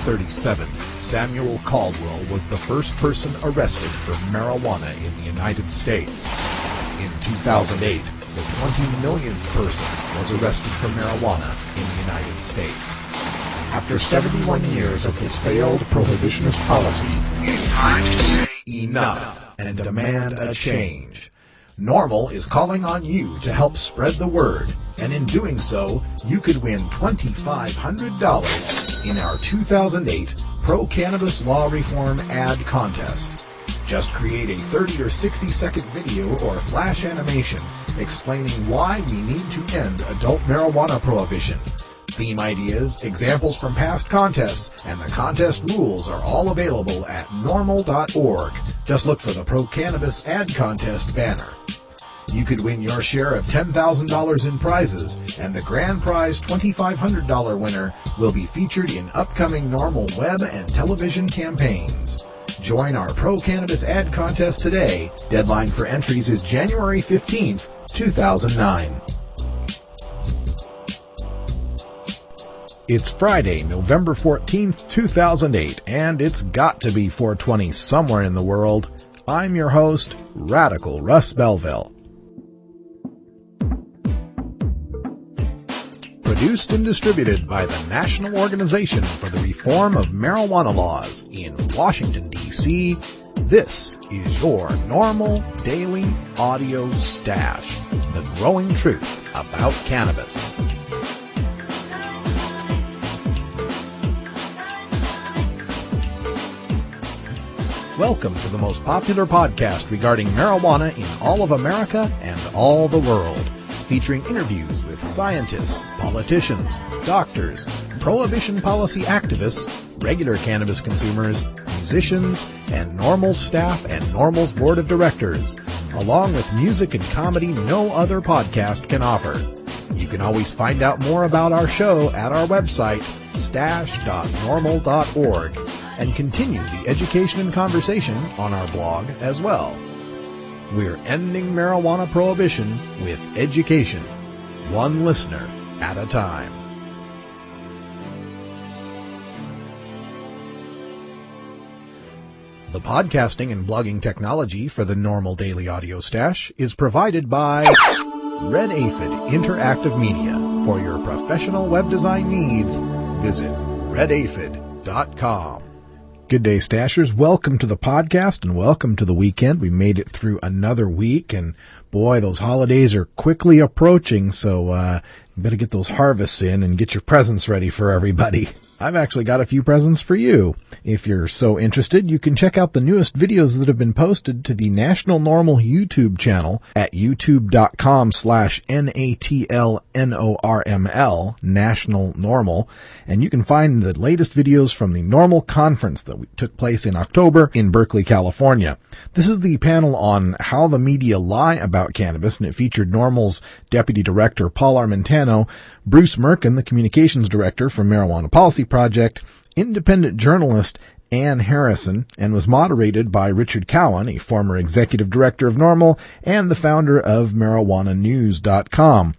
1937, Samuel Caldwell was the first person arrested for marijuana in the United States. In 2008, the 20 millionth person was arrested for marijuana in the United States. After 71 years of this failed prohibitionist policy, it's time to say enough and demand a change. NORML is calling on you to help spread the word, and in doing so, you could win $2,500 in our 2008 Pro-Cannabis Law Reform Ad Contest. Just create a 30 or 60-second video or flash animation explaining why we need to end adult marijuana prohibition. Theme ideas, examples from past contests, and the contest rules are all available at NORML.org. Just look for the Pro-Cannabis Ad Contest banner. You could win your share of $10,000 in prizes, and the grand prize $2,500 winner will be featured in upcoming NORML web and television campaigns. Join our Pro-Cannabis Ad Contest today. Deadline for entries is January 15th, 2009. It's Friday, November 14th, 2008, and it's got to be 420 somewhere in the world. I'm your host, Radical Russ Belville. Produced and distributed by the National Organization for the Reform of Marijuana Laws in Washington, D.C., this is your NORML Daily Audio Stash, the growing truth about cannabis. Welcome to the most popular podcast regarding marijuana in all of America and all the world, featuring interviews with scientists, politicians, doctors, prohibition policy activists, regular cannabis consumers, musicians, and NORML staff and NORML's board of directors, along with music and comedy no other podcast can offer. You can always find out more about our show at our website, stash.norml.org, and continue the education and conversation on our blog as well. We're ending marijuana prohibition with education, one listener at a time. The podcasting and blogging technology for the NORML Daily Audio Stash is provided by Red Aphid Interactive Media. For your professional web design needs, visit redaphid.com. Good day, Stashers. Welcome to the podcast and welcome to the weekend. We made it through another week, and boy, those holidays are quickly approaching, so you better get those harvests in and get your presents ready for everybody. I've actually got a few presents for you. If you're so interested, you can check out the newest videos that have been posted to the National NORML YouTube channel at youtube.com/NATLNORML, National NORML, and you can find the latest videos from the NORML conference that took place in October in Berkeley, California. This is the panel on how the media lie about cannabis, and it featured NORML's Deputy Director Paul Armentano, Bruce Merkin, the Communications Director for Marijuana Policy Project, independent journalist Ann Harrison, and was moderated by Richard Cowan, a former executive director of NORML and the founder of MarijuanaNews.com.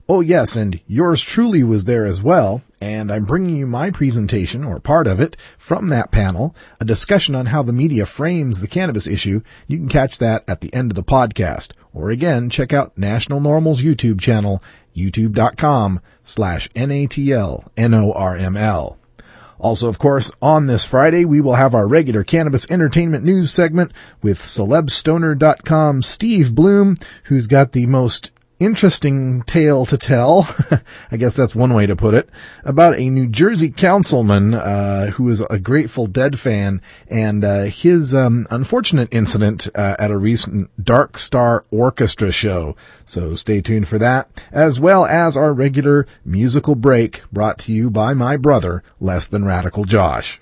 Oh yes, and yours truly was there as well, and I'm bringing you my presentation, or part of it, from that panel, a discussion on how the media frames the cannabis issue. You can catch that at the end of the podcast. Or again, check out National NORML's YouTube channel, youtube.com/NATLNORML. Also, of course, on this Friday, we will have our regular cannabis entertainment news segment with celebstoner.com Steve Bloom, who's got the most interesting tale to tell, I guess that's one way to put it, about a New Jersey councilman who is a Grateful Dead fan, and his unfortunate incident at a recent Dark Star Orchestra show. So stay tuned for that, as well as our regular musical break brought to you by my brother, Less Than Radical Josh.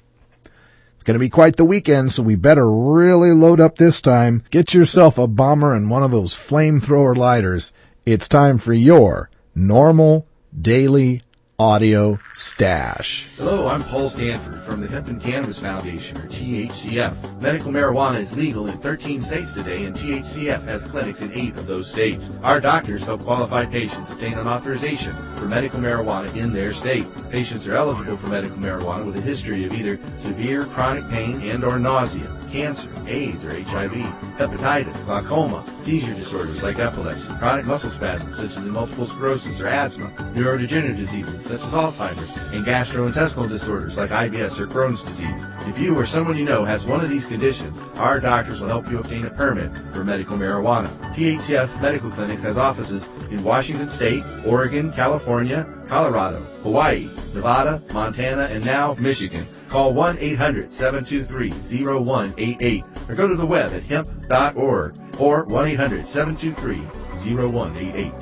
It's going to be quite the weekend, so we better really load up this time. Get yourself a bomber and one of those flamethrower lighters. It's time for your NORML Daily Audio Stash. Hello, I'm Paul Stanford from the Hemp and Cannabis Foundation, or THCF. Medical marijuana is legal in 13 states today, and THCF has clinics in 8 of those states. Our doctors help qualified patients obtain an authorization for medical marijuana in their state. Patients are eligible for medical marijuana with a history of either severe chronic pain and or nausea, cancer, AIDS or HIV, hepatitis, glaucoma, seizure disorders like epilepsy, chronic muscle spasms such as multiple sclerosis or asthma, neurodegenerative diseases such as Alzheimer's, and gastrointestinal disorders like IBS or Crohn's disease. If you or someone you know has one of these conditions, our doctors will help you obtain a permit for medical marijuana. THCF Medical Clinics has offices in Washington State, Oregon, California, Colorado, Hawaii, Nevada, Montana, and now Michigan. Call 1-800-723-0188 or go to the web at hemp.org or 1-800-723-0188.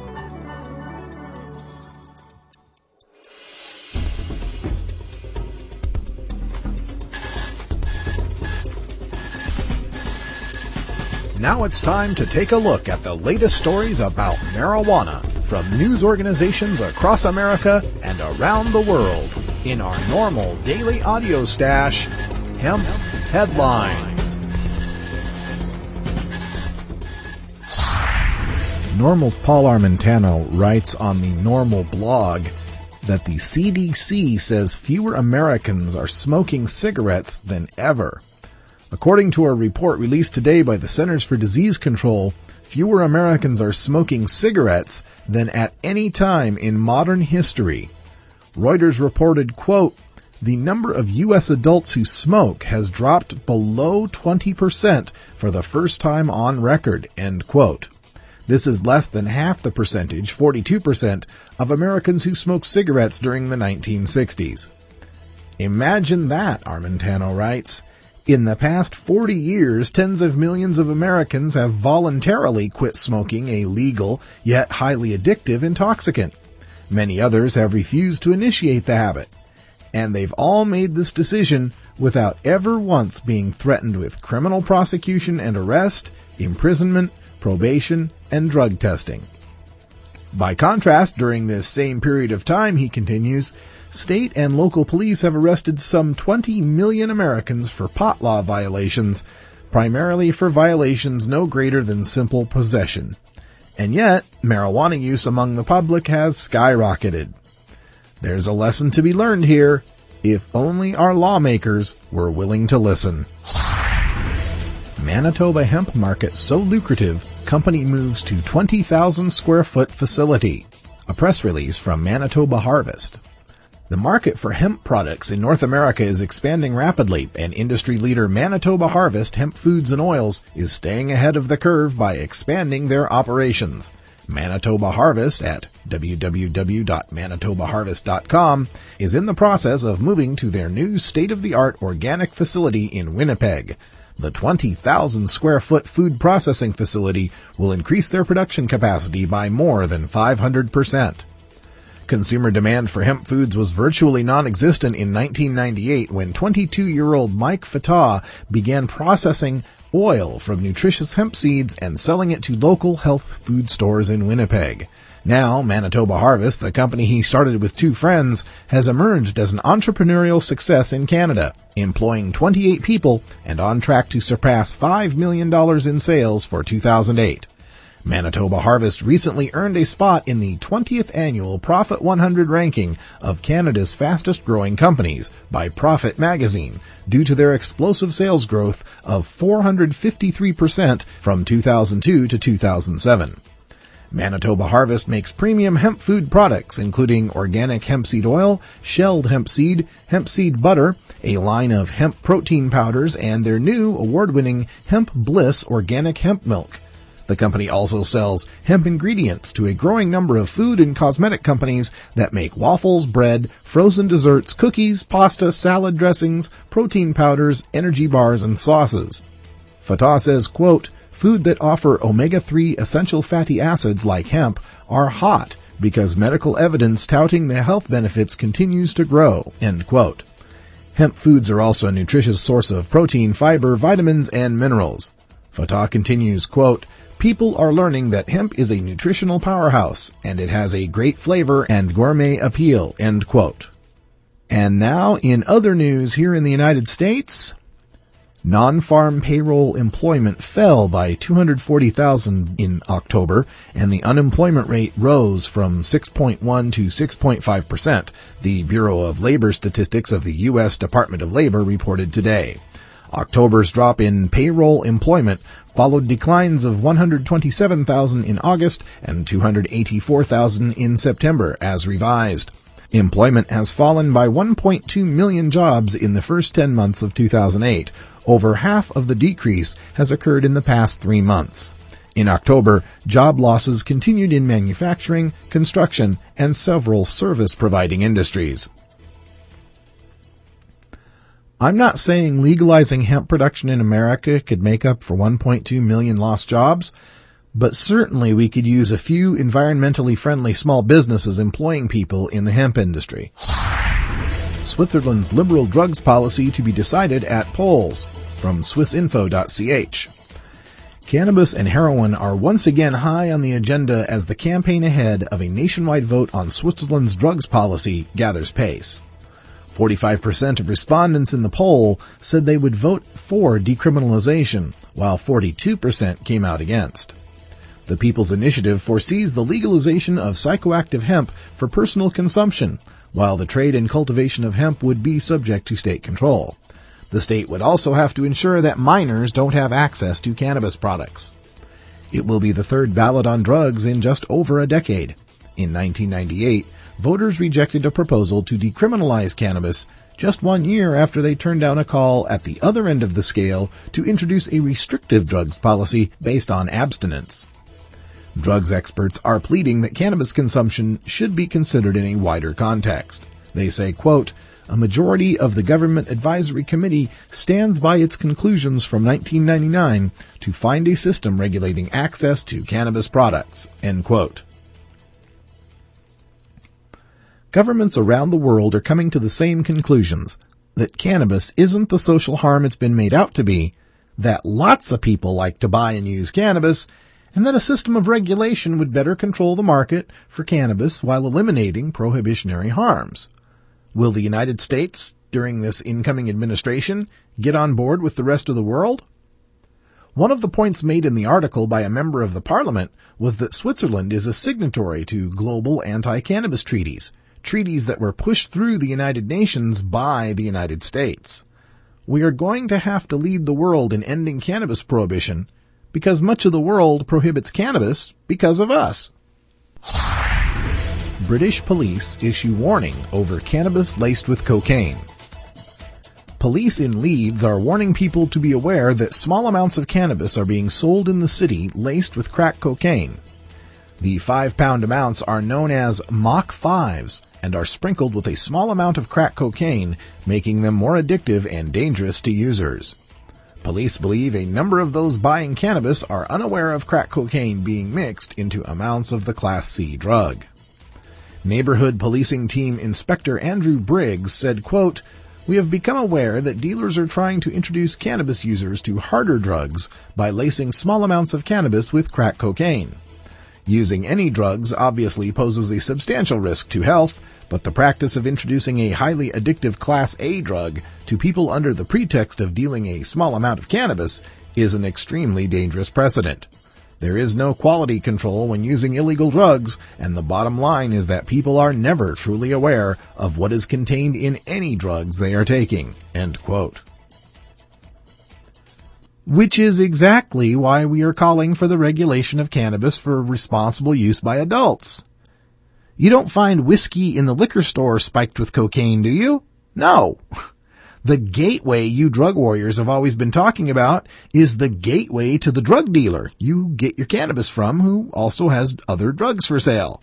Now it's time to take a look at the latest stories about marijuana from news organizations across America and around the world in our NORML daily audio stash, Hemp Headlines. NORML's Paul Armentano writes on the NORML blog that the CDC says fewer Americans are smoking cigarettes than ever. According to a report released today by the Centers for Disease Control, fewer Americans are smoking cigarettes than at any time in modern history. Reuters reported, quote, "The number of U.S. adults who smoke has dropped below 20% for the first time on record," end quote. This is less than half the percentage, 42%, of Americans who smoked cigarettes during the 1960s. Imagine that, Armentano writes. In the past 40 years, tens of millions of Americans have voluntarily quit smoking a legal, yet highly addictive intoxicant. Many others have refused to initiate the habit. And they've all made this decision without ever once being threatened with criminal prosecution and arrest, imprisonment, probation, and drug testing. By contrast, during this same period of time, he continues, state and local police have arrested some 20 million Americans for pot law violations, primarily for violations no greater than simple possession. And yet, marijuana use among the public has skyrocketed. There's a lesson to be learned here, if only our lawmakers were willing to listen. Manitoba hemp market so lucrative, company moves to 20,000 square foot facility. A press release from Manitoba Harvest. The market for hemp products in North America is expanding rapidly, and industry leader Manitoba Harvest Hemp Foods and Oils is staying ahead of the curve by expanding their operations. Manitoba Harvest at www.manitobaharvest.com is in the process of moving to their new state-of-the-art organic facility in Winnipeg. The 20,000 square foot food processing facility will increase their production capacity by more than 500%. Consumer demand for hemp foods was virtually non-existent in 1998 when 22-year-old Mike Fatah began processing oil from nutritious hemp seeds and selling it to local health food stores in Winnipeg. Now, Manitoba Harvest, the company he started with 2 friends, has emerged as an entrepreneurial success in Canada, employing 28 people and on track to surpass $5 million in sales for 2008. Manitoba Harvest recently earned a spot in the 20th annual Profit 100 ranking of Canada's fastest-growing companies by Profit magazine due to their explosive sales growth of 453% from 2002 to 2007. Manitoba Harvest makes premium hemp food products including organic hemp seed oil, shelled hemp seed butter, a line of hemp protein powders, and their new award-winning Hemp Bliss organic hemp milk. The company also sells hemp ingredients to a growing number of food and cosmetic companies that make waffles, bread, frozen desserts, cookies, pasta, salad dressings, protein powders, energy bars, and sauces. Fatah says, quote, "Food that offer omega-3 essential fatty acids like hemp are hot because medical evidence touting the health benefits continues to grow," end quote. Hemp foods are also a nutritious source of protein, fiber, vitamins, and minerals. Fatah continues, quote, People are learning that hemp is a nutritional powerhouse, and it has a great flavor and gourmet appeal, end quote. And now, in other news here in the United States, non-farm payroll employment fell by 240,000 in October, and the unemployment rate rose from 6.1 to 6.5%, the Bureau of Labor Statistics of the U.S. Department of Labor reported today. October's drop in payroll employment followed declines of 127,000 in August and 284,000 in September, as revised. Employment has fallen by 1.2 million jobs in the first 10 months of 2008. Over half of the decrease has occurred in the past 3 months. In October, job losses continued in manufacturing, construction, and several service-providing industries. I'm not saying legalizing hemp production in America could make up for 1.2 million lost jobs, but certainly we could use a few environmentally friendly small businesses employing people in the hemp industry. Switzerland's liberal drugs policy to be decided at polls, from swissinfo.ch. Cannabis and heroin are once again high on the agenda as the campaign ahead of a nationwide vote on Switzerland's drugs policy gathers pace. 45% of respondents in the poll said they would vote for decriminalization, while 42% came out against. The People's Initiative foresees the legalization of psychoactive hemp for personal consumption, while the trade and cultivation of hemp would be subject to state control. The state would also have to ensure that minors don't have access to cannabis products. It will be the third ballot on drugs in just over a decade. In 1998, voters rejected a proposal to decriminalize cannabis just 1 year after they turned down a call at the other end of the scale to introduce a restrictive drugs policy based on abstinence. Drugs experts are pleading that cannabis consumption should be considered in a wider context. They say, quote, "A majority of the Government Advisory Committee stands by its conclusions from 1999 to find a system regulating access to cannabis products," end quote. Governments around the world are coming to the same conclusions, that cannabis isn't the social harm it's been made out to be, that lots of people like to buy and use cannabis, and that a system of regulation would better control the market for cannabis while eliminating prohibitionary harms. Will the United States, during this incoming administration, get on board with the rest of the world? One of the points made in the article by a member of the parliament was that Switzerland is a signatory to global anti-cannabis treaties that were pushed through the United Nations by the United States. We are going to have to lead the world in ending cannabis prohibition because much of the world prohibits cannabis because of us. British police issue warning over cannabis laced with cocaine. Police in Leeds are warning people to be aware that small amounts of cannabis are being sold in the city laced with crack cocaine. The 5-pound amounts are known as Mach 5s and are sprinkled with a small amount of crack cocaine, making them more addictive and dangerous to users. Police believe a number of those buying cannabis are unaware of crack cocaine being mixed into amounts of the Class C drug. Neighborhood Policing Team Inspector Andrew Briggs said, quote, "We have become aware that dealers are trying to introduce cannabis users to harder drugs by lacing small amounts of cannabis with crack cocaine. Using any drugs obviously poses a substantial risk to health, but the practice of introducing a highly addictive Class A drug to people under the pretext of dealing a small amount of cannabis is an extremely dangerous precedent. There is no quality control when using illegal drugs, and the bottom line is that people are never truly aware of what is contained in any drugs they are taking," end quote. Which is exactly why we are calling for the regulation of cannabis for responsible use by adults. You don't find whiskey in the liquor store spiked with cocaine, do you? No. The gateway you drug warriors have always been talking about is the gateway to the drug dealer you get your cannabis from, who also has other drugs for sale.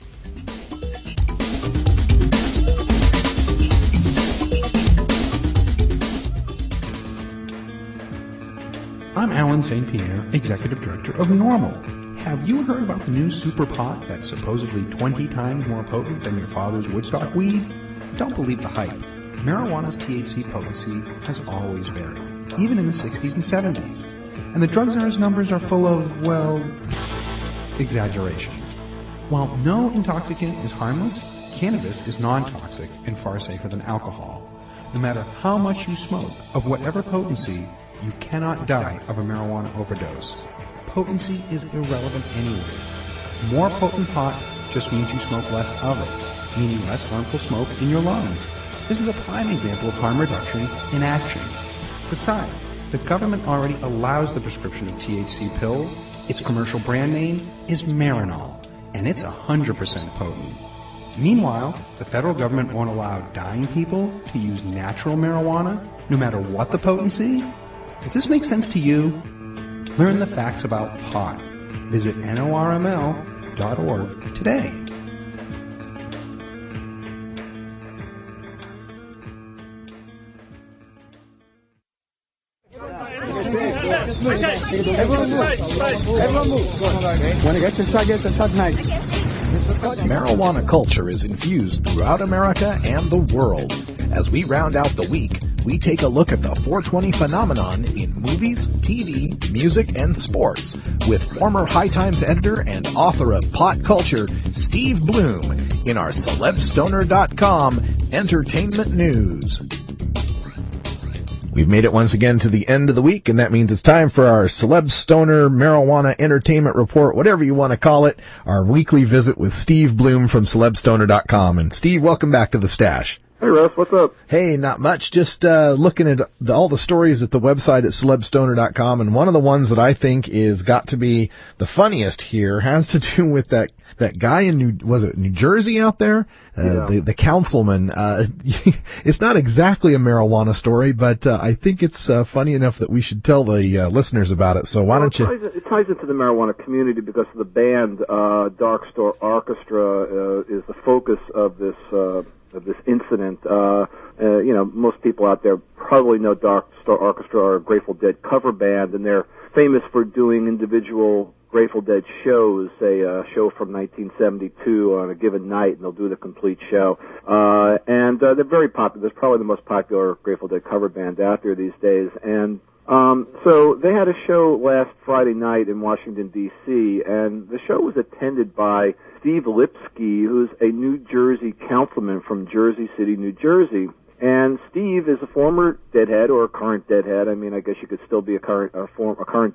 I'm Alan St. Pierre, Executive Director of NORML. Have you heard about the new super pot that's supposedly 20 times more potent than your father's Woodstock weed? Don't believe the hype. Marijuana's THC potency has always varied, even in the 60s and 70s. And the drug czar's numbers are full of, well, exaggerations. While no intoxicant is harmless, cannabis is non-toxic and far safer than alcohol. No matter how much you smoke, of whatever potency, you cannot die of a marijuana overdose. Potency is irrelevant anyway. More potent pot just means you smoke less of it, meaning less harmful smoke in your lungs. This is a prime example of harm reduction in action. Besides, the government already allows the prescription of THC pills. Its commercial brand name is Marinol, and it's 100% potent. Meanwhile, the federal government won't allow dying people to use natural marijuana, no matter what the potency? Does this make sense to you? Learn the facts about pot. Visit NORML.org today. Everyone move. When I get to start night. Marijuana culture is infused throughout America and the world. As we round out the week, we take a look at the 420 phenomenon in movies, TV, music, and sports with former High Times editor and author of Pot Culture, Steve Bloom, in our CelebStoner.com Entertainment News. We've made it once again to the end of the week, and that means it's time for our Celeb Stoner Marijuana Entertainment Report, whatever you want to call it, our weekly visit with Steve Bloom from CelebStoner.com. And Steve, welcome back to the stash. Hey, Russ, what's up? Hey, not much. Just looking at all the stories at the website at CelebStoner.com, and one of the ones that I think is got to be the funniest here has to do with that guy in New Jersey out there? The councilman. It's not exactly a marijuana story, but I think it's funny enough that we should tell the listeners about it. So why don't you... It ties into the marijuana community because the band Dark Star Orchestra is the focus of this incident. Most people out there probably know Dark Star Orchestra are a Grateful Dead cover band, and they're famous for doing individual Grateful Dead shows, say a show from 1972 on a given night, and they'll do the complete show. And they're very popular. They're probably the most popular Grateful Dead cover band out there these days. And so they had a show last Friday night in Washington, D.C., and the show was attended by Steve Lipsky, who's a New Jersey councilman from Jersey City, New Jersey. And Steve is a former Deadhead, or a current Deadhead. I mean, I guess you could still be a current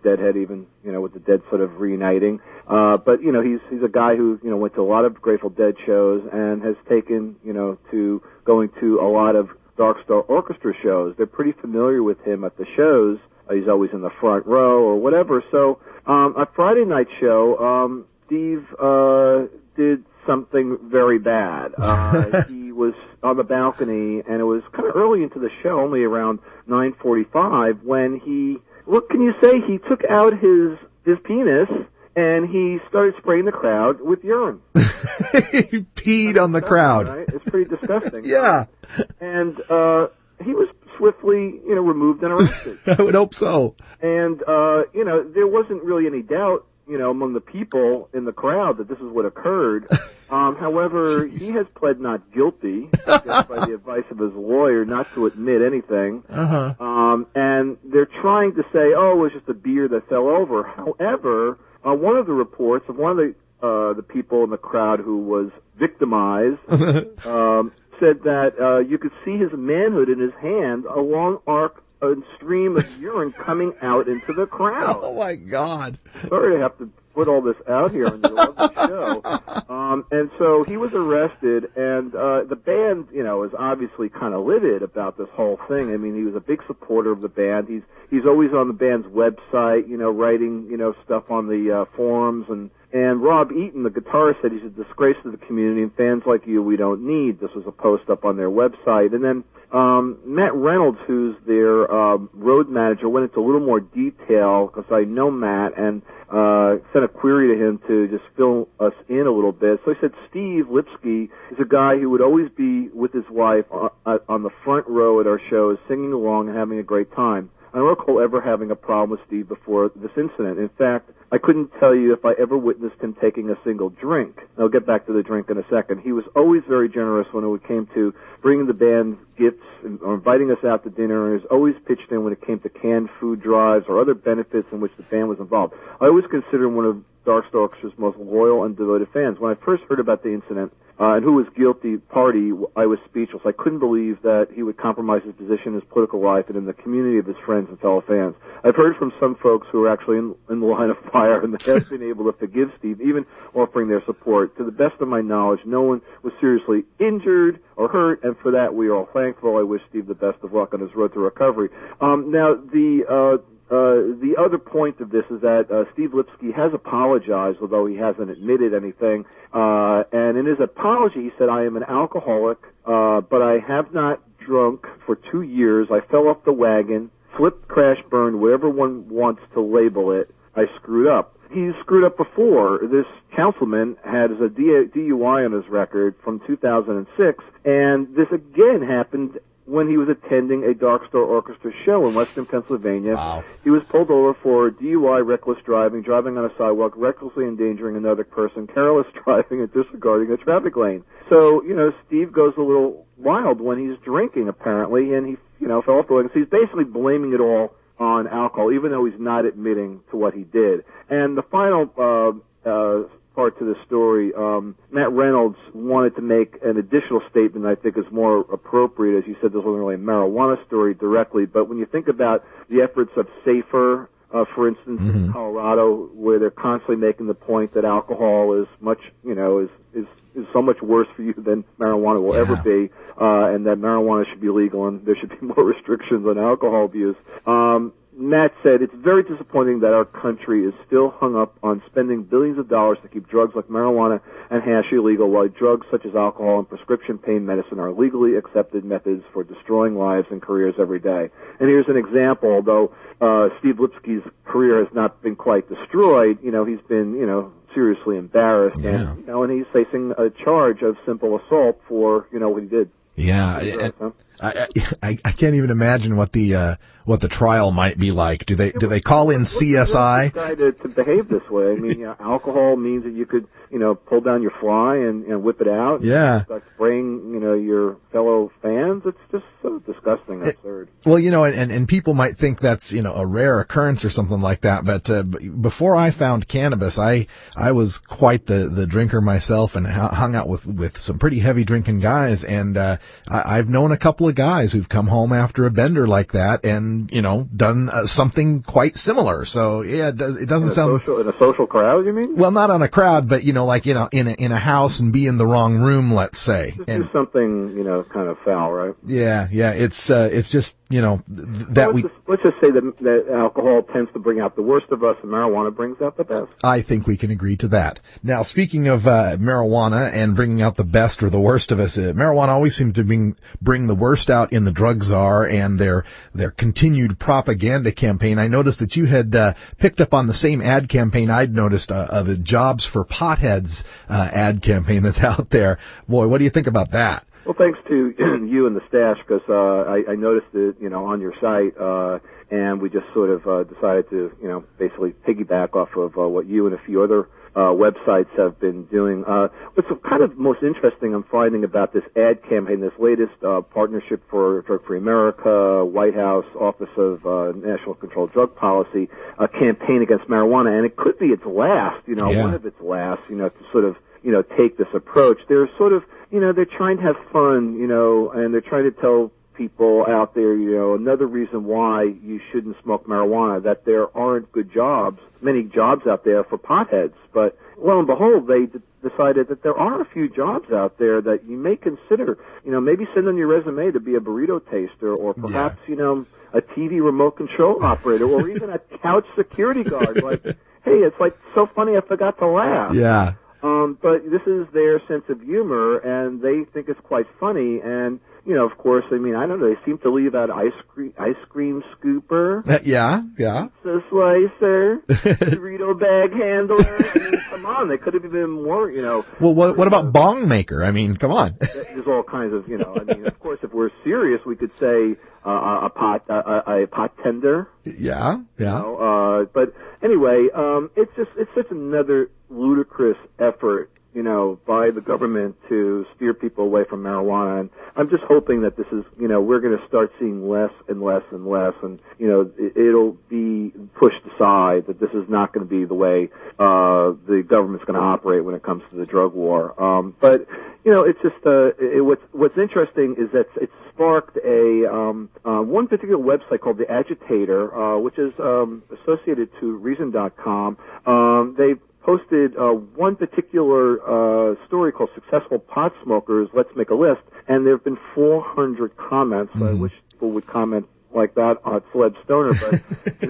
Deadhead, even, with the Dead sort of reuniting. But, he's a guy who, went to a lot of Grateful Dead shows and has taken, to going to a lot of Dark Star Orchestra shows. They're pretty familiar with him at the shows. He's always in the front row or whatever. So, a Friday night show, Steve, did something very bad. He was on the balcony, and it was kind of early into the show, only around 9:45, when what can you say? He took out his penis, and he started spraying the crowd with urine. He peed on the crowd. Right? It's pretty disgusting. Yeah. And he was swiftly, removed and arrested. I would hope so. And, there wasn't really any doubt, among the people in the crowd that this is what occurred. However, he has pled not guilty, I guess by the advice of his lawyer, not to admit anything. Uh-huh. And they're trying to say, it was just a beer that fell over. However, one of the reports of one of the people in the crowd who was victimized said that you could see his manhood in his hand, a long arc, a stream of urine coming out into the crowd. Oh, my God. Sorry to have to put all this out here in the middle of the show. And so he was arrested, and the band, is obviously kind of livid about this whole thing. I mean, he was a big supporter of the band. He's always on the band's website, writing, stuff on the forums, and Rob Eaton, the guitarist, said he's a disgrace to the community, and fans like you we don't need. This was a post up on their website. And then Matt Reynolds, who's their road manager, went into a little more detail, because I know Matt, and sent a query to him to just fill us in a little bit. So he said Steve Lipsky is a guy who would always be with his wife on the front row at our shows, singing along and having a great time. I don't recall ever having a problem with Steve before this incident. In fact, I couldn't tell you if I ever witnessed him taking a single drink. I'll get back to the drink in a second. He was always very generous when it came to bringing the band gifts or inviting us out to dinner, and he was always pitched in when it came to canned food drives or other benefits in which the band was involved. I always consider him one of Dark Star Orchestra's most loyal and devoted fans. When I first heard about the incident and who was guilty party, I was speechless. I couldn't believe that he would compromise his position in his political life and in the community of his friends and fellow fans. I've heard from some folks who are actually in the line of fire and they have been able to forgive Steve, even offering their support. To the best of my knowledge, no one was seriously injured or hurt, and for that we are all thankful. I wish Steve the best of luck on his road to recovery. Now, the other point of this is that Steve Lipsky has apologized, although he hasn't admitted anything. And in his apology, he said, "I am an alcoholic, but I have not drunk for 2 years. I fell off the wagon, flipped, crashed, burned, whatever one wants to label it. I screwed up." He's screwed up before. This councilman had a DUI on his record from 2006, and this again happened when he was attending a Dark Star Orchestra show in Western Pennsylvania. Wow. He was pulled over for DUI, reckless driving, driving on a sidewalk, recklessly endangering another person, careless driving, and disregarding a traffic lane. So, Steve goes a little wild when he's drinking, apparently, and he, fell off the wagon. So he's basically blaming it all on alcohol, even though he's not admitting to what he did. And the final part to the story, Matt Reynolds wanted to make an additional statement I think is more appropriate. As you said, this wasn't really a marijuana story directly, but when you think about the efforts of SAFER, for instance, in Colorado, where they're constantly making the point that alcohol is much, is so much worse for you than marijuana will ever be, and that marijuana should be legal and there should be more restrictions on alcohol abuse. Matt said, "It's very disappointing that our country is still hung up on spending billions of dollars to keep drugs like marijuana and hash illegal, while drugs such as alcohol and prescription pain medicine are legally accepted methods for destroying lives and careers every day." And here's an example, although Steve Lipsky's career has not been quite destroyed, he's been, seriously embarrassed, and, and he's facing a charge of simple assault for, what he did. Yeah, I can't even imagine what the trial might be like. Do they call in CSI? Decided to behave this way. I mean, alcohol means that you could, pull down your fly and whip it out. Yeah. Start spraying, your fellow fans. It's just so disgusting, absurd. Well, and people might think that's, a rare occurrence or something like that. But before I found cannabis, I was quite the drinker myself and hung out with some pretty heavy drinking guys. And I've known a couple of guys who've come home after a bender like that and, done something quite similar. So yeah, it doesn't sound in a social crowd, you mean? Well, not on a crowd, but like in a house and be in the wrong room, let's say. Just do something, kind of foul, right? Yeah. It's just, let's just say that alcohol tends to bring out the worst of us and marijuana brings out the best. I think we can agree to that. Now, speaking of marijuana and bringing out the best or the worst of us, marijuana always seems to bring the worst out in the drug czar and their continued propaganda campaign. I noticed that you had picked up on the same ad campaign I'd noticed, the Jobs for Potheads ad campaign that's out there. Boy, what do you think about that? Well, thanks to you and the stash, because I noticed it, on your site, and we just sort of decided to, basically piggyback off of what you and a few other websites have been doing. What's kind of most interesting I'm finding about this ad campaign, this latest partnership for Drug-Free America, White House, Office of National Controlled Drug Policy, campaign against marijuana, and it could be its last, one of its last, to sort of, take this approach. They're sort of, they're trying to have fun, and they're trying to tell people out there, another reason why you shouldn't smoke marijuana, that there aren't many jobs out there for potheads. But lo and behold, they decided that there are a few jobs out there that you may consider, maybe send on your resume to be a burrito taster or perhaps, a TV remote control operator or even a couch security guard. Like, hey, it's like so funny I forgot to laugh. Yeah. But this is their sense of humor, and they think it's quite funny. And of course, I don't know. They seem to leave out ice cream scooper. Yeah. Pizza slicer, Dorito bag handler. Come on, they could have been more. Well, what about bong maker? Come on. There's all kinds of. Of course, if we're serious, we could say a pot tender. Yeah. But anyway, it's such another ludicrous effort by the government to steer people away from marijuana. And I'm just hoping that this is, we're going to start seeing less and less and less, and, it'll be pushed aside, that this is not going to be the way the government's going to operate when it comes to the drug war. But it's just, what's interesting is that it's sparked one particular website called The Agitator, which is associated to Reason.com. They've posted one particular story called Successful Pot Smokers, Let's Make a List, and there have been 400 comments. I wish people would comment like that on Celeb Stoner, but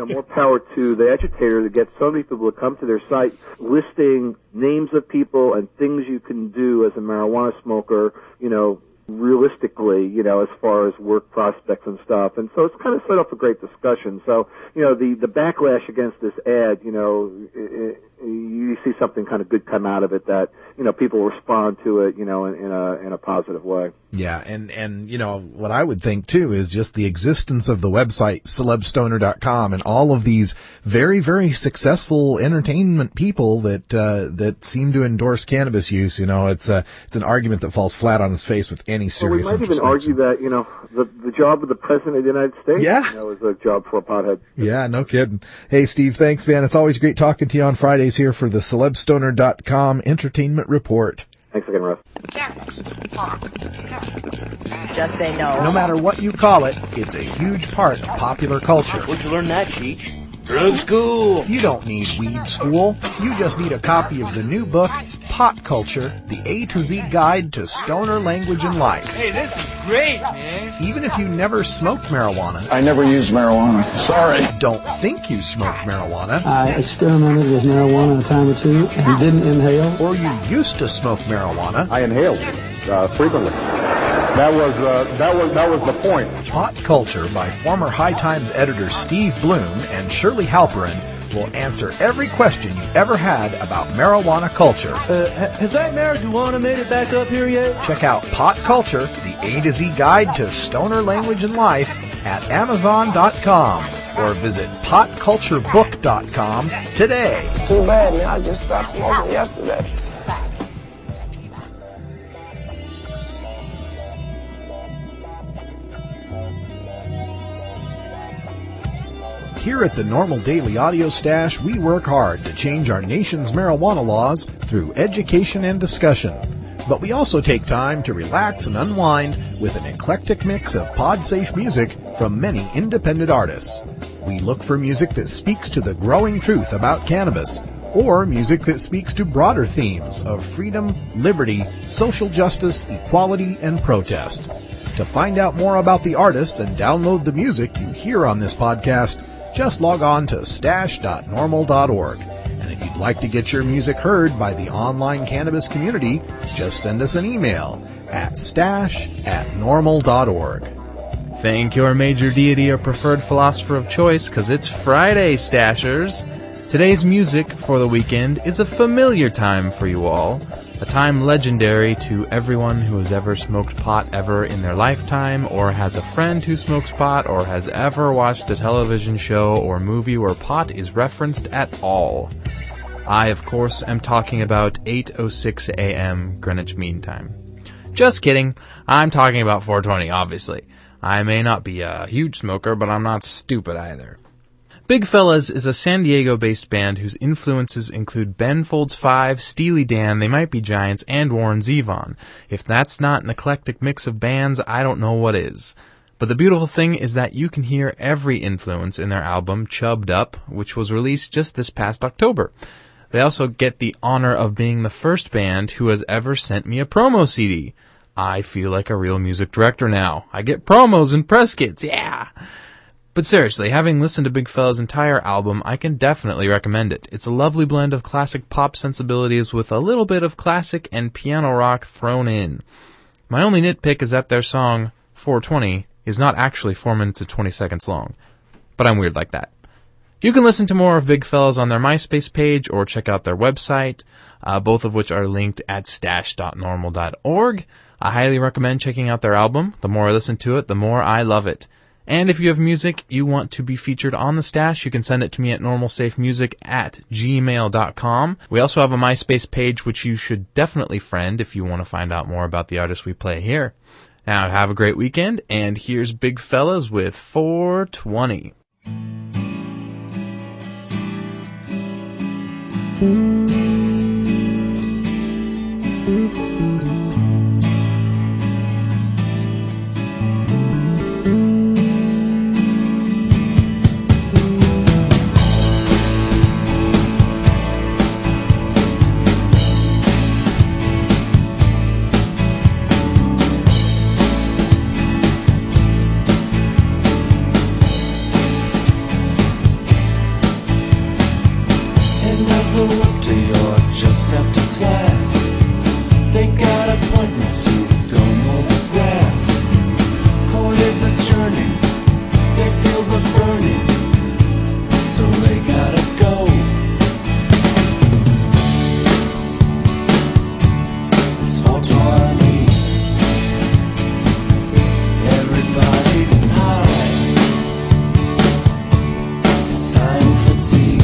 more power to The Agitator to get so many people to come to their site listing names of people and things you can do as a marijuana smoker, realistically, as far as work prospects and stuff. And so it's kind of set up a great discussion. So, the backlash against this ad, you see something kind of good come out of it, that, people respond to it, in a positive way. Yeah, and what I would think too is just the existence of the website celebstoner.com and all of these very, very successful entertainment people that seem to endorse cannabis use. It's an argument that falls flat on its face with any serious. Well, we might even argue that the job of the president of the United States, is a job for a pothead. Yeah, no kidding. Hey, Steve, thanks, man. It's always great talking to you on Fridays here for the celebstoner.com Entertainment Report. Thanks again, Russ. Cannabis, pot, just say no. No matter what you call it, it's a huge part of popular culture. Where'd you learn that, Cheech? Drug school. You don't need weed school. You just need a copy of the new book, Pot Culture, the A to Z Guide to Stoner Language and Life. Hey, this is great, man. Even if you never smoked marijuana. I never used marijuana. Sorry. Don't think you smoked marijuana. I experimented with marijuana a time or two and didn't inhale. Or you used to smoke marijuana. I inhaled frequently. That was the point. Pot Culture by former High Times editor Steve Bloom and Shirley Halperin will answer every question you ever had about marijuana culture. Has that marijuana made it back up here yet? Check out Pot Culture, the A to Z Guide to Stoner Language and Life at Amazon.com or visit potculturebook.com today. Too bad, man. I just stopped smoking yesterday. Here at the NORML Daily Audio Stash, we work hard to change our nation's marijuana laws through education and discussion. But we also take time to relax and unwind with an eclectic mix of pod-safe music from many independent artists. We look for music that speaks to the growing truth about cannabis, or music that speaks to broader themes of freedom, liberty, social justice, equality, and protest. To find out more about the artists and download the music you hear on this podcast, just log on to stash.normal.org. And if you'd like to get your music heard by the online cannabis community, just send us an email at stash@normal.org. Thank your major deity or preferred philosopher of choice, because it's Friday, Stashers. Today's music for the weekend is a familiar time for you all. A time legendary to everyone who has ever smoked pot ever in their lifetime, or has a friend who smokes pot, or has ever watched a television show or movie where pot is referenced at all. I, of course, am talking about 8:06 a.m. Greenwich Mean Time. Just kidding. I'm talking about 420, obviously. I may not be a huge smoker, but I'm not stupid either. Big Fellas is a San Diego-based band whose influences include Ben Folds 5, Steely Dan, They Might Be Giants, and Warren Zevon. If that's not an eclectic mix of bands, I don't know what is. But the beautiful thing is that you can hear every influence in their album, Chubbed Up, which was released just this past October. They also get the honor of being the first band who has ever sent me a promo CD. I feel like a real music director now. I get promos and press kits, yeah! But seriously, having listened to Big Fella's entire album, I can definitely recommend it. It's a lovely blend of classic pop sensibilities with a little bit of classic and piano rock thrown in. My only nitpick is that their song, 420, is not actually 4 minutes and 20 seconds long. But I'm weird like that. You can listen to more of Big Fellas on their MySpace page or check out their website, both of which are linked at stash.normal.org. I highly recommend checking out their album. The more I listen to it, the more I love it. And if you have music you want to be featured on the stash, you can send it to me at normalsafemusic@gmail.com. We also have a MySpace page, which you should definitely friend if you want to find out more about the artists we play here. Now, have a great weekend, and here's Big Fellas with 420. Just after class, they got appointments to go mow the grass. Corners are churning, they feel the burning, so they gotta go. It's 420, everybody's high. It's time for tea.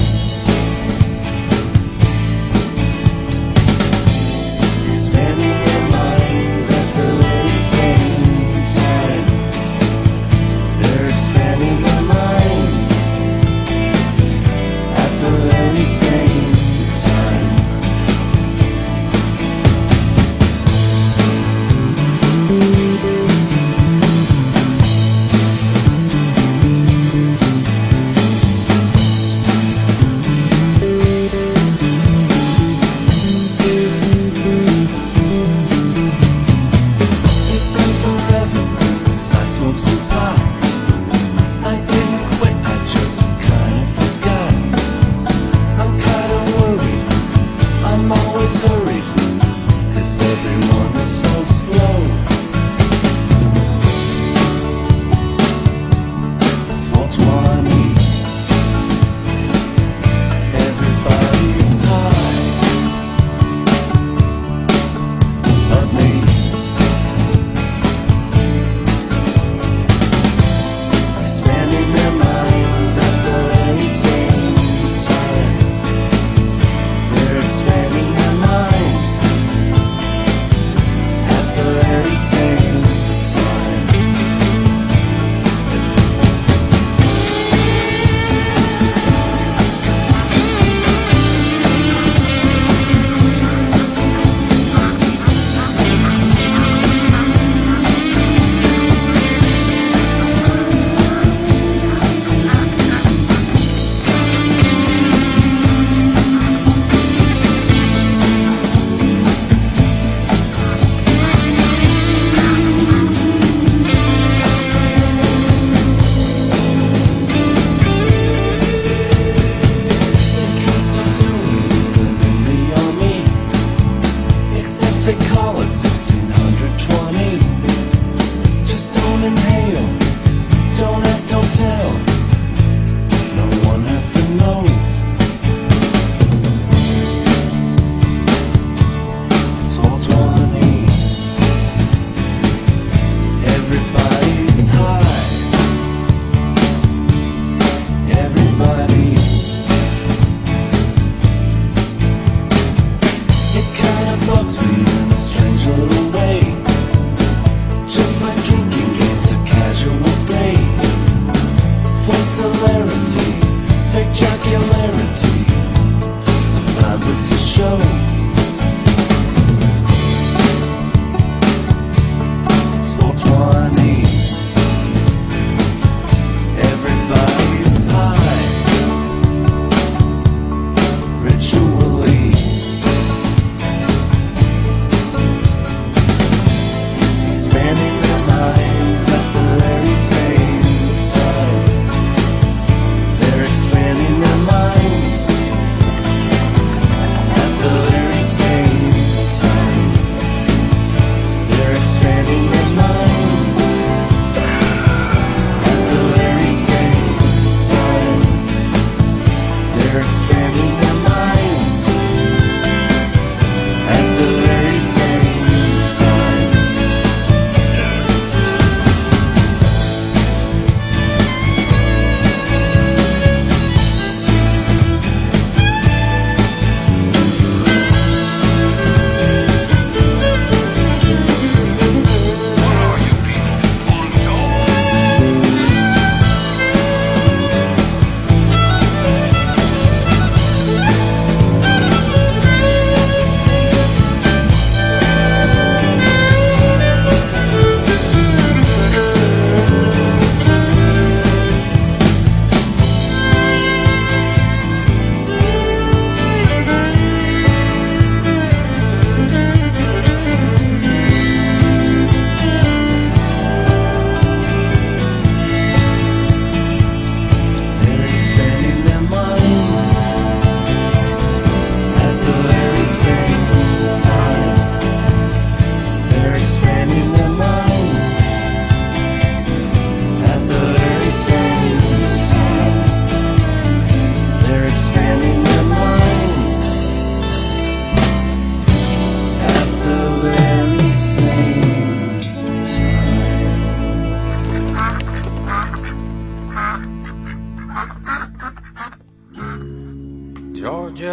Just like drinking games of casual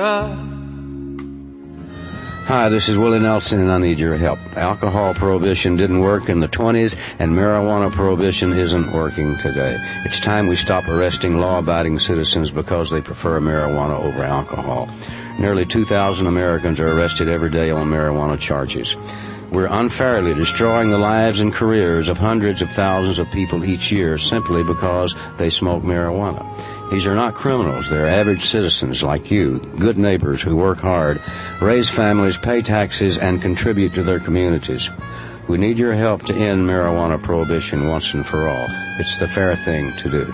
Georgia. Hi, this is Willie Nelson, and I need your help. Alcohol prohibition didn't work in the 20s, and marijuana prohibition isn't working today. It's time we stop arresting law-abiding citizens because they prefer marijuana over alcohol. Nearly 2,000 Americans are arrested every day on marijuana charges. We're unfairly destroying the lives and careers of hundreds of thousands of people each year simply because they smoke marijuana. These are not criminals. They're average citizens like you, good neighbors who work hard, raise families, pay taxes, and contribute to their communities. We need your help to end marijuana prohibition once and for all. It's the fair thing to do.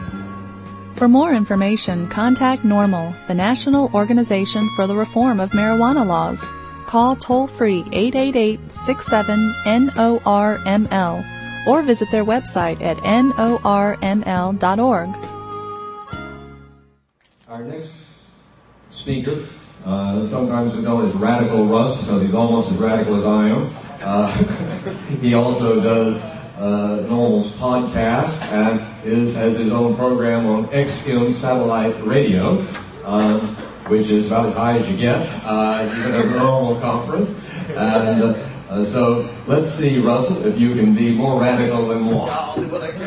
For more information, contact NORML, the National Organization for the Reform of Marijuana Laws. Call toll-free 888-67-NORML or visit their website at norml.org. Our next speaker, sometimes known as Radical Russ because he's almost as radical as I am. He also does NORML's podcast and has his own program on XM satellite radio, which is about as high as you get, even at the NORML conference. And so let's see, Russell, if you can be more radical than moi. I'll do what I can.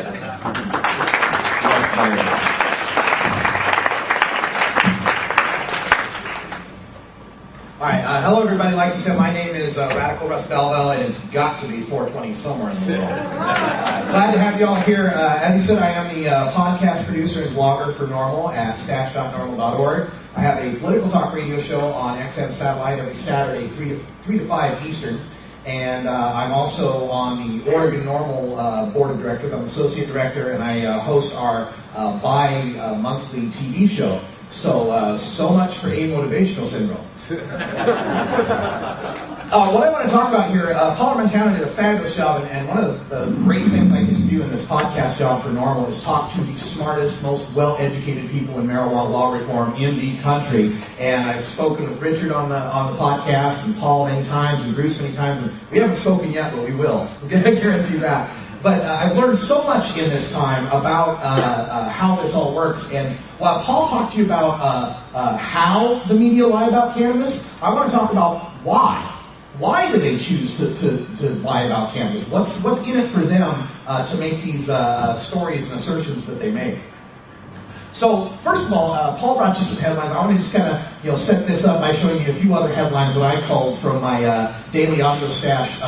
All right, hello everybody. Like you said, my name is Radical Russ Belville, and it's got to be 420 somewhere in the world. Glad to have you all here. As you said, I am the podcast producer and blogger for NORML at stash.norml.org. I have a political talk radio show on XM Satellite every Saturday, 3 to 5 Eastern. And I'm also on the Oregon NORML Board of Directors. I'm associate director, and I host our bi-monthly TV show. So much for amotivational syndrome. What I want to talk about here, Paula Montana did a fabulous job, and one of the great things I get to do in this podcast job for NORML is talk to the smartest, most well-educated people in marijuana law reform in the country. And I've spoken with Richard on the podcast, and Paul many times, and Bruce many times, and we haven't spoken yet, but we will. I guarantee that. But I've learned so much in this time about how this all works. And while Paul talked to you about how the media lie about cannabis, I want to talk about why. Why do they choose to lie about cannabis? What's in it for them to make these stories and assertions that they make? So first of all, Paul brought you some headlines. I want to just kind of set this up by showing you a few other headlines that I culled from my daily audio stash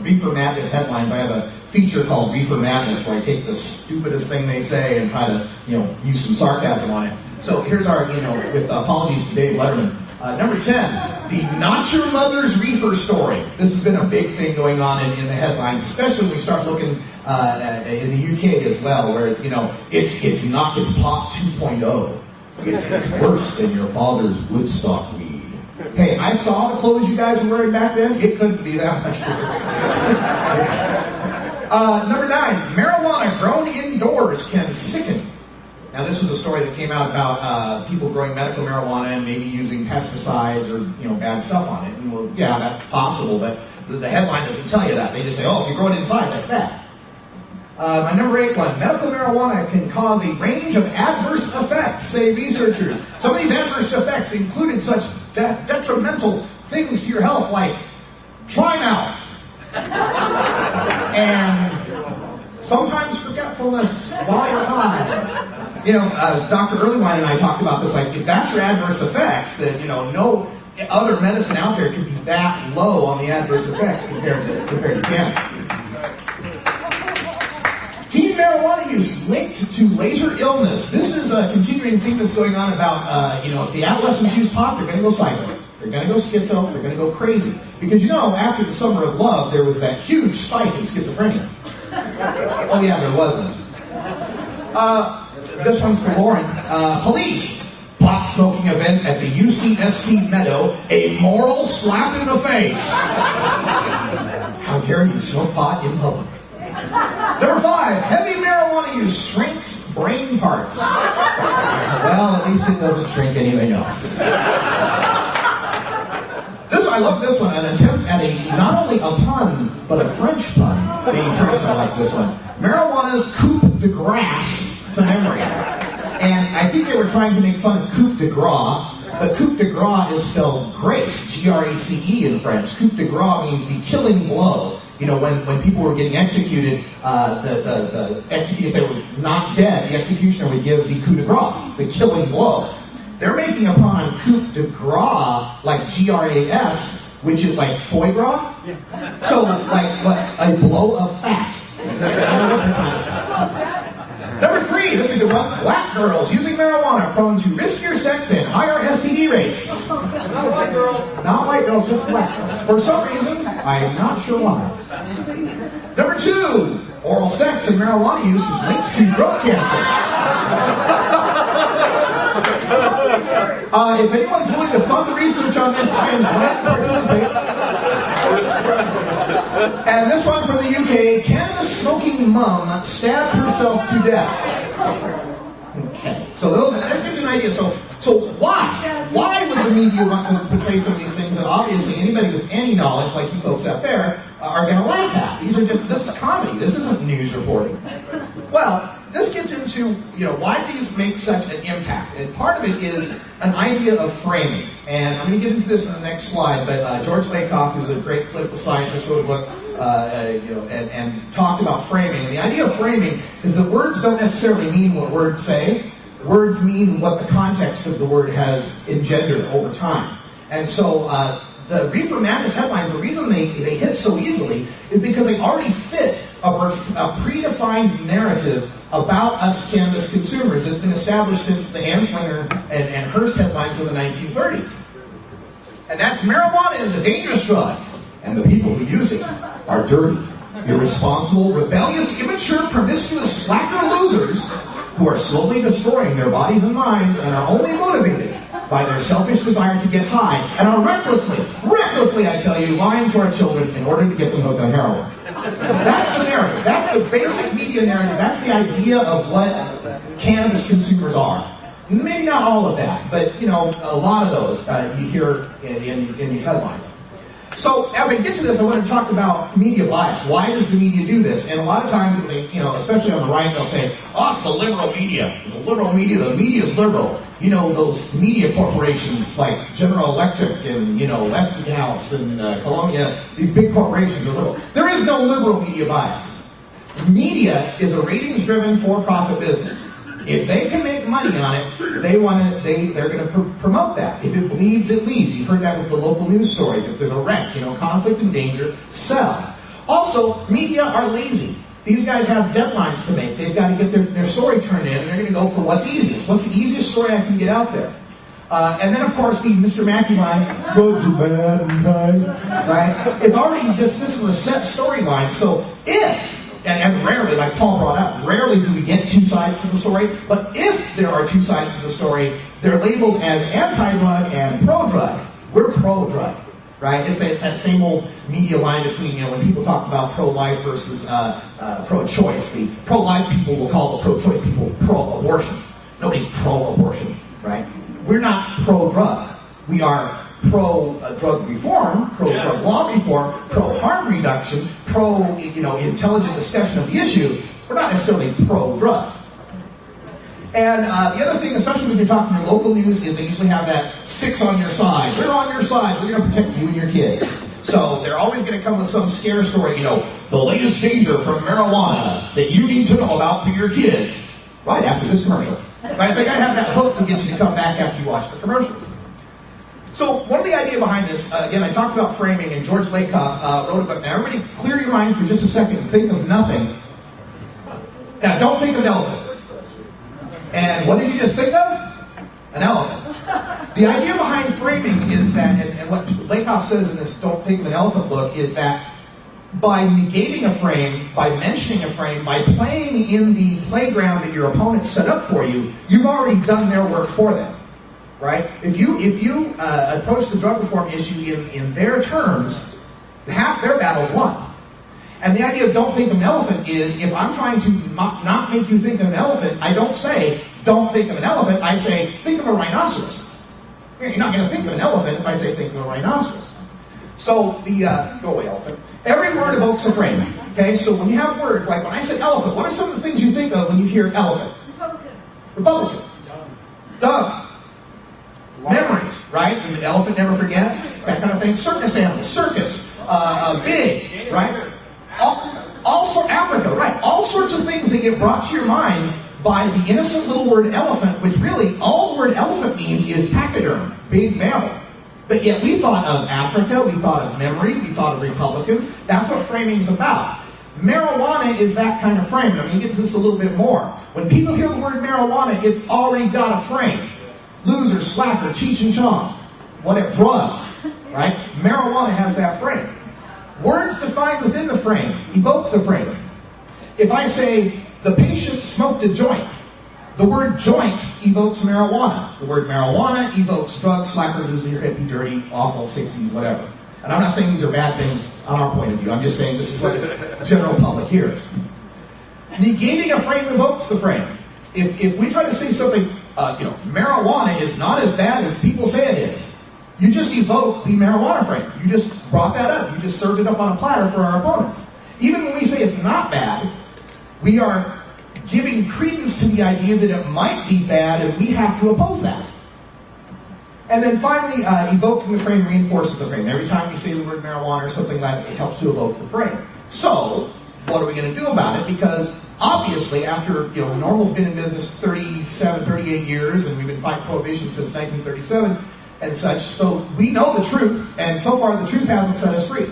Reefer Madness headlines. I have a feature called Reefer Madness where I take the stupidest thing they say and try to use some sarcasm on it. So here's our with apologies to Dave Letterman. Number 10, the Not Your Mother's Reefer story. This has been a big thing going on in the headlines, especially when we start looking in the UK as well, where it's it's Pop 2.0. It's worse than your father's Woodstock weed. Hey, I saw the clothes you guys were wearing back then. It couldn't be that much worse. Number 9, marijuana grown indoors can sicken. Now, this was a story that came out about people growing medical marijuana and maybe using pesticides or bad stuff on it. And well, yeah, that's possible, but the headline doesn't tell you that. They just say, oh, if you grow it inside, that's bad. My number 8 one, medical marijuana can cause a range of adverse effects, say researchers. Some of these adverse effects included such detrimental things to your health like dry mouth and sometimes forgetfulness while you're high. Dr. Earlywine and I talked about this, like, if that's your adverse effects, then, no other medicine out there can be that low on the adverse effects compared to cannabis. Teen marijuana use linked to later illness. This is a continuing thing that's going on about, if the adolescents use pot, they're going to go psycho. They're going to go schizo. They're going to go crazy. Because, after the Summer of Love, there was that huge spike in schizophrenia. Oh, yeah, there wasn't. This one's for Lauren. Police. Pot smoking event at the UCSC Meadow. A moral slap in the face. How dare you smoke pot in public? Number 5. Heavy marijuana use shrinks brain parts. Well, at least it doesn't shrink anything else. I love this one. An attempt at not only a pun, but a French pun being tried. I like this one. Marijuana's coup de grace to memory. And I think they were trying to make fun of coup de gras, But coup de grace is spelled grace, G-R-A-C-E in French. Coup de grace means the killing blow. You know, when people were getting executed, if they were not dead, the executioner would give the coup de grace, the killing blow. They're making a pun on coup de grace, like G-R-A-S, which is like foie gras. So, like, what, a blow of fat. I don't know what they're trying to say. Number 3, this is a good one. Black girls using marijuana prone to riskier sex and higher STD rates. Not white girls. Not white girls, just black girls. For some reason, I am not sure why. Number 2, oral sex and marijuana use is linked to throat cancer. If anyone's willing to fund the research on this, I am glad to participate. And this one from the UK, cannabis smoking mum stabbed herself to death. Okay, so that gives you an idea. So why? Why would the media want to portray some of these things that obviously anybody with any knowledge, like you folks out there, are going to laugh at? This is comedy. This isn't news reporting. Well, this gets into, why these make such an impact. And part of it is an idea of framing. And I'm going to get into this in the next slide, but George Lakoff, who's a great political scientist, wrote a book, and talked about framing. And the idea of framing is that words don't necessarily mean what words say. Words mean what the context of the word has engendered over time. And so the Reefer Madness headlines, the reason they hit so easily is because they already fit a predefined narrative about us cannabis consumers that's been established since the Anslinger and Hearst headlines of the 1930s. And that's marijuana is a dangerous drug, and the people who use it are dirty, irresponsible, rebellious, immature, promiscuous, slacker losers who are slowly destroying their bodies and minds and are only motivated by their selfish desire to get high and are recklessly, I tell you, lying to our children in order to get them hooked on heroin. That's the narrative. That's the basic media narrative. That's the idea of what cannabis consumers are. Maybe not all of that, but a lot of those you hear in these headlines. So as I get to this, I want to talk about media bias. Why does the media do this? And a lot of times, especially on the right, they'll say, "Oh, it's the liberal media. It's the liberal media. The media is liberal." Those media corporations like General Electric and Westinghouse and Columbia. These big corporations are liberal. There is no liberal media bias. Media is a ratings-driven, for-profit business. If they can make money on it, they're going to promote that. If it bleeds, it leads. You've heard that with the local news stories. If there's a wreck, conflict and danger, sell. Also, media are lazy. These guys have deadlines to make. They've got to get their story turned in, and they're going to go for what's easiest. What's the easiest story I can get out there? And then, of course, the Mr. Mackey line, good to bad and kind, right? It's already, this is a set storyline. So if, and rarely, like Paul brought up, rarely do we get two sides to the story, but if there are two sides to the story, they're labeled as anti-drug and pro-drug. We're pro-drug, right? It's that same old media line between, when people talk about pro-life versus pro-choice, the pro-life people will call the pro-choice people pro-abortion. Nobody's pro-abortion, right? We're not pro-drug. We are pro-drug reform, pro-drug law reform, pro-harm reduction, pro-intelligent discussion of the issue. We're not necessarily pro-drug. And the other thing, especially when you're talking to local news, is they usually have that 6 on your side. We're on your side. We're going to protect you and your kids. So they're always going to come with some scare story, the latest danger from marijuana that you need to know about for your kids right after this commercial. Right? They got to have that hook to get you to come back after you watch the commercials. So one of the idea behind this, again, I talked about framing, and George Lakoff wrote a book. Now, everybody clear your minds for just a second and think of nothing. Now, don't think of an elephant. And what did you just think of? An elephant. The idea behind framing is that, and what Lakoff says in this Don't Think of an Elephant book, is that by negating a frame, by mentioning a frame, by playing in the playground that your opponent set up for you, you've already done their work for them. Right? If you approach the drug reform issue in their terms, half their battle's won. And the idea of don't think of an elephant is, if I'm trying to not make you think of an elephant, I don't say, don't think of an elephant, I say, think of a rhinoceros. You're not going to think of an elephant if I say, think of a rhinoceros. So, go away, elephant. Every word evokes a frame. Okay, so when you have words, like when I said elephant, what are some of the things you think of when you hear elephant? Republican. Dumb. Memories. right? And the elephant never forgets, that kind of thing. Circus animals, circus, big, right? Africa, right? All sorts of things that get brought to your mind by the innocent little word elephant, which really all the word elephant means is pachyderm, big mammal. But yet we thought of Africa, we thought of memory, we thought of Republicans. That's what framing's about. Marijuana is that kind of frame. Let me get into this a little bit more. When people hear the word marijuana, it's already got a frame. Loser, slacker, Cheech and Chong. Whatever, drug, right? Marijuana has that frame. Words defined within the frame evoke the frame. If I say, the patient smoked a joint, the word joint evokes marijuana. The word marijuana evokes drug, slacker, loser, hippie, dirty, awful, 60s, whatever. And I'm not saying these are bad things on our point of view. I'm just saying this is what the general public hears. Negating a frame evokes the frame. If we try to say something, marijuana is not as bad as people say it is, you just evoke the marijuana frame. You just brought that up. You just served it up on a platter for our opponents. Even when we say it's not bad, we are giving credence to the idea that it might be bad, and we have to oppose that. And then finally, evoking the frame reinforces the frame. Every time we say the word marijuana or something like that, it helps to evoke the frame. So, what are we going to do about it? Because obviously, after, NORML's been in business 37, 38 years, and we've been fighting prohibition since 1937 and such, so we know the truth, and so far the truth hasn't set us free.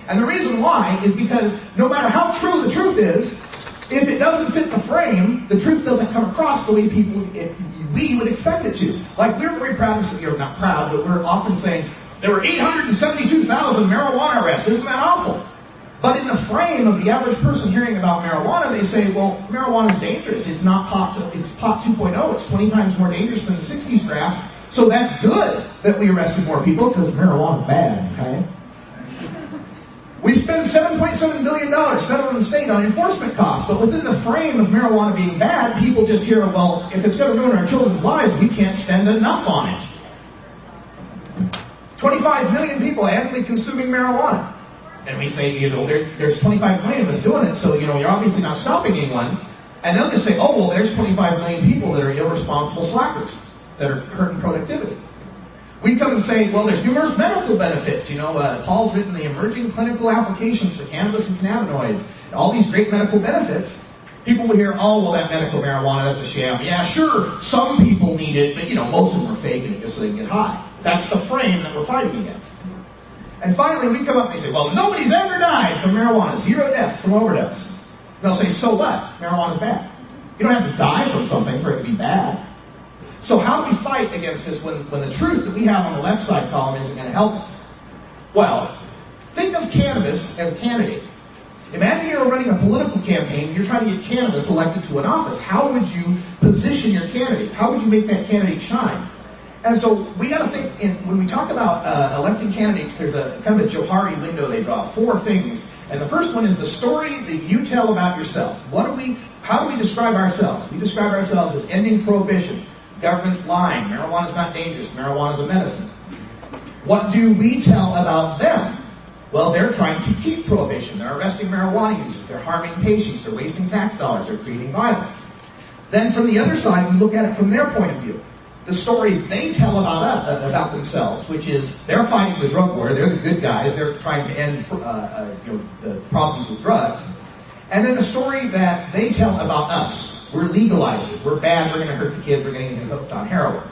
And the reason why is because no matter how true the truth is, if it doesn't fit the frame, the truth doesn't come across the way we would expect it to. Like, we're very proud of, you're not proud, but we're often saying, there were 872,000 marijuana arrests. Isn't that awful? But in the frame of the average person hearing about marijuana, they say, well, marijuana is dangerous. It's not it's pot 2.0. It's 20 times more dangerous than the 60s grass. So that's good that we arrested more people, because marijuana is bad, okay? We spend $7.7 billion, federal and state, on enforcement costs, but within the frame of marijuana being bad, people just hear, well, if it's going to ruin our children's lives, we can't spend enough on it. 25 million people annually consuming marijuana. And we say, there's 25 million of us doing it, so, you're obviously not stopping anyone. And they'll just say, oh, well, there's 25 million people that are irresponsible slackers, that are hurting productivity. We come and say, well, there's numerous medical benefits. Paul's written the emerging clinical applications for cannabis and cannabinoids, and all these great medical benefits. People will hear, oh, well, that medical marijuana, that's a sham. Yeah, sure, some people need it, but, most of them are faking it just so they can get high. That's the frame that we're fighting against. And finally, we come up and they say, well, nobody's ever died from marijuana. 0 deaths from overdose. And they'll say, so what? Marijuana's bad. You don't have to die from something for it to be bad. So how do we fight against this when the truth that we have on the left side column isn't going to help us? Well, think of cannabis as a candidate. Imagine you're running a political campaign, you're trying to get cannabis elected to an office. How would you position your candidate? How would you make that candidate shine? And so we got to think, when we talk about electing candidates, there's a kind of a Johari window they draw, 4 things. And the first one is the story that you tell about yourself. How do we describe ourselves? We describe ourselves as ending prohibition. Government's lying. Marijuana's not dangerous. Marijuana's a medicine. What do we tell about them? Well, they're trying to keep prohibition. They're arresting marijuana users. They're harming patients. They're wasting tax dollars. They're creating violence. Then from the other side, we look at it from their point of view. The story they tell about themselves, which is they're fighting the drug war. They're the good guys. They're trying to end the problems with drugs. And then the story that they tell about us. We're legalizers. We're bad. We're going to hurt the kids. We're going to get hooked on heroin.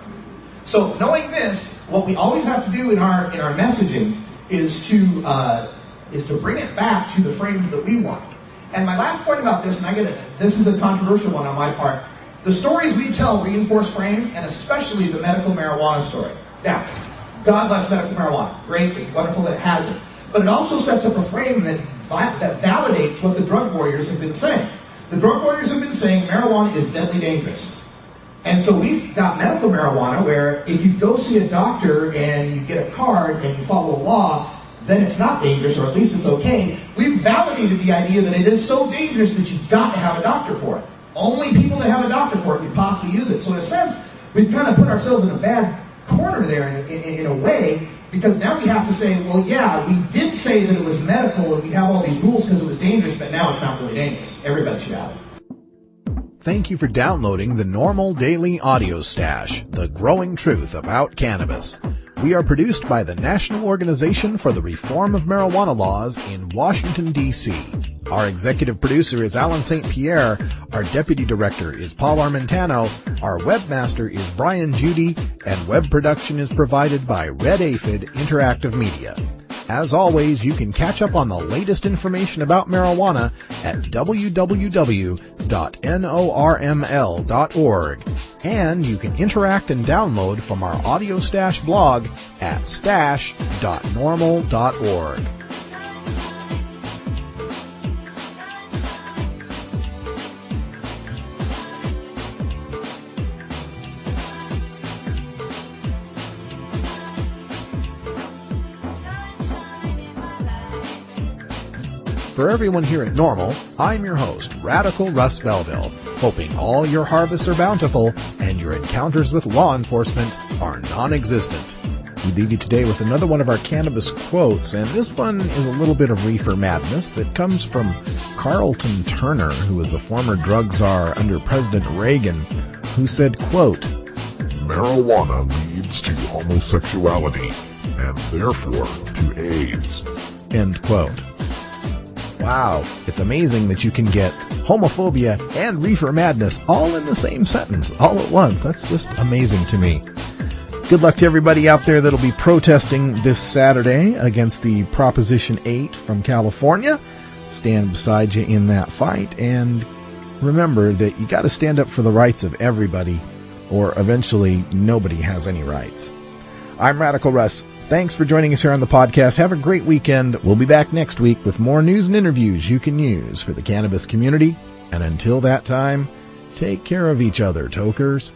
So knowing this, what we always have to do in our messaging is to bring it back to the frames that we want. And my last point about this, and this is a controversial one on my part. The stories we tell reinforce frames, and especially the medical marijuana story. Now, God bless medical marijuana. Great. It's wonderful that it has it. But it also sets up a frame that validates what the drug warriors have been saying. The drug warriors have been saying marijuana is deadly dangerous. And so we've got medical marijuana where if you go see a doctor and you get a card and you follow the law, then it's not dangerous, or at least it's okay. We've validated the idea that it is so dangerous that you've got to have a doctor for it. Only people that have a doctor for it can possibly use it. So in a sense, we've kind of put ourselves in a bad corner there in a way, because now we have to say, well, yeah, we did say that it was medical and we have all these rules because it was dangerous, but now it's not really dangerous. Everybody should have it. Thank you for downloading the NORML Daily Audio Stash, the growing truth about cannabis. We are produced by the National Organization for the Reform of Marijuana Laws in Washington, D.C. Our executive producer is Alan St. Pierre. Our deputy director is Paul Armentano. Our webmaster is Brian Judy. And web production is provided by Red Aphid Interactive Media. As always, you can catch up on the latest information about marijuana at www.norml.org. And you can interact and download from our Audio Stash blog at stash.norml.org. For everyone here at NORML, I'm your host, Radical Russ Belville, hoping all your harvests are bountiful and your encounters with law enforcement are non-existent. We leave you today with another one of our cannabis quotes, and this one is a little bit of reefer madness that comes from Carlton Turner, who was the former drug czar under President Reagan, who said, quote, "Marijuana leads to homosexuality and therefore to AIDS." End quote. Wow, it's amazing that you can get homophobia and reefer madness all in the same sentence, all at once. That's just amazing to me. Good luck to everybody out there that'll be protesting this Saturday against the Proposition 8 from California. Stand beside you in that fight, and remember that you got to stand up for the rights of everybody, or eventually nobody has any rights. I'm Radical Russ. Thanks for joining us here on the podcast. Have a great weekend. We'll be back next week with more news and interviews you can use for the cannabis community. And until that time, take care of each other, tokers.